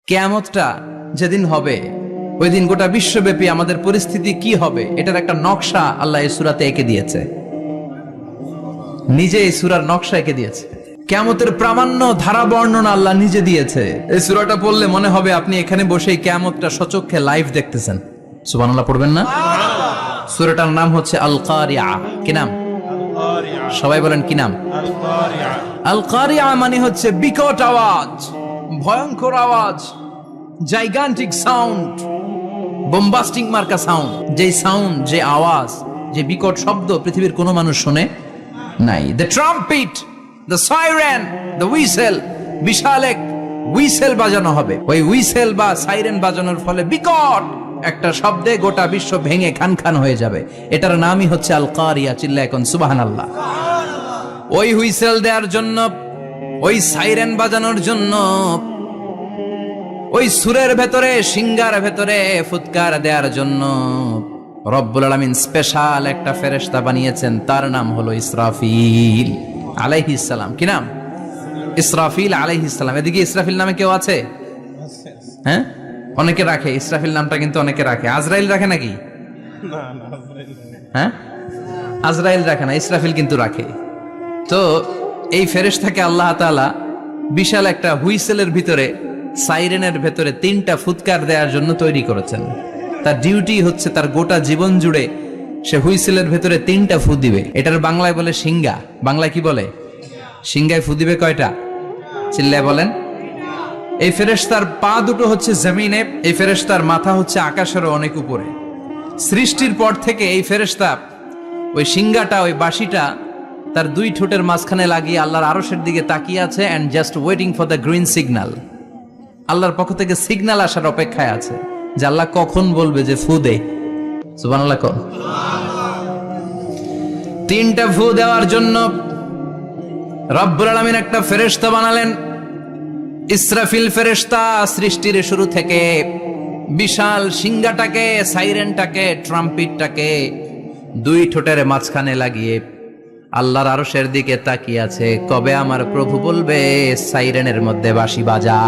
কিয়ামতটা যেদিন হবে ওই দিন গোটা বিশ্বব্যাপী আমাদের পরিস্থিতি কি হবে এটার একটা নকশা আল্লাহ এই সূরাতে এঁকে দিয়েছে। নিজে এই সূরার নকশা এঁকে দিয়েছে। কিয়ামতের প্রামাণ্য ধারা বর্ণনা আল্লাহ নিজে দিয়েছে। এই সূরাটা পড়লে মনে হবে আপনি এখানে বসেই কিয়ামতটা সচক্ষে লাইভ দেখতেছেন। সুবহানাল্লাহ পড়বেন না? সূরাটার নাম হচ্ছে আল কারিয়া। কি নাম? সবাই বলেন কি নাম? আল কারিয়া মানে হচ্ছে বিকট আওয়াজ, ভয়ঙ্কর আওয়াজ, জাইগান্টিক সাউন্ড, বোম্বাস্টিং মার্কা সাউন্ড। যে সাউন্ড, যে আওয়াজ, যে বিকট শব্দ পৃথিবীর কোনো মানুষ শুনে নাই। The trumpet, the siren, the whistle, বিশাল এক হুইসেল বাজানো হবে। ওই হুইসেল বা সাইরেন বাজানোর ফলে বিকট একটা শব্দে গোটা বিশ্ব ভেঙে খান খান হয়ে যাবে। এটার নামই হচ্ছে আল কারিয়া। চিল্লা এখন সুবহানাল্লাহ। ওই হুইসেল দেওয়ার জন্য, ওই সাইরেন বাজানোর জন্য, ওই সুরের ভেতরে, সিঙ্গার ভেতরে ফুৎকার দেওয়ার জন্য রব্বুল আলামিন স্পেশাল একটা ফেরেশতা বানিয়েছেন। তার নাম হলো ইসরাফিল আলাইহিস সালাম। কি নাম? ইসরাফিল আলাইহিস সালাম। এদিকে ইসরাফিল নামে কেউ আছে? হ্যাঁ, অনেকে রাখে ইসরাফিল নামটা, কিন্তু অনেকে রাখে। আজরাইল রাখে নাকি? হ্যাঁ, আজরাইল রাখে না, ইসরাফিল কিন্তু রাখে। তো এই ফেরেশতাকে আল্লাহ তাআলা বিশাল একটা হুইসেলের ভিতরে, সাইরেনের ভেতরে 3টা ফুৎকার দেওয়ার জন্য তৈরি করেছেন। তার ডিউটি হচ্ছে তার গোটা জীবন জুড়ে সে হুইসেলের ভেতরে 3টা ফু দিবে। এটার বাংলায় বলে সিঙ্গা। বাংলায় কি বলে? সিঙ্গায় ফু দিবে কয়টা? চিল্লায় বলেন। এই ফেরেশতার পা দুটো হচ্ছে জমিনে, এই ফেরেশতার মাথা হচ্ছে আকাশেরও অনেক উপরে। সৃষ্টির পর থেকে এই ফেরেশতা ওই সিঙ্গাটা, ওই বাঁশিটা তার 2 ঠোঁটের মাঝখানে লাগিয়ে আল্লাহর আরশের দিকে তাকিয়ে আছে, and just waiting for the green signal. আল্লাহর পক্ষ থেকে সিগন্যাল আসার অপেক্ষায় আছে যে আল্লাহ কখন বলবে যে ফু দে। সুবহানাল্লাহ। 3টা ফু দেওয়ার জন্য রব্বুল আলামিন একটা ফেরেশতা বানালেন। ইসরাফিল ফেরেশতা সৃষ্টির শুরু থেকে বিশাল সিঙ্গাটাকে, সাইরেনটাকে, ট্রাম্পিটটাকে 2 ঠোঁটের মাঝখানে লাগিয়ে আল্লাহর আরশের দিকে তাকিয়ে আছে, কবে আমার প্রভু বলবে সাইরেনের মধ্যে বাঁশি বাজা।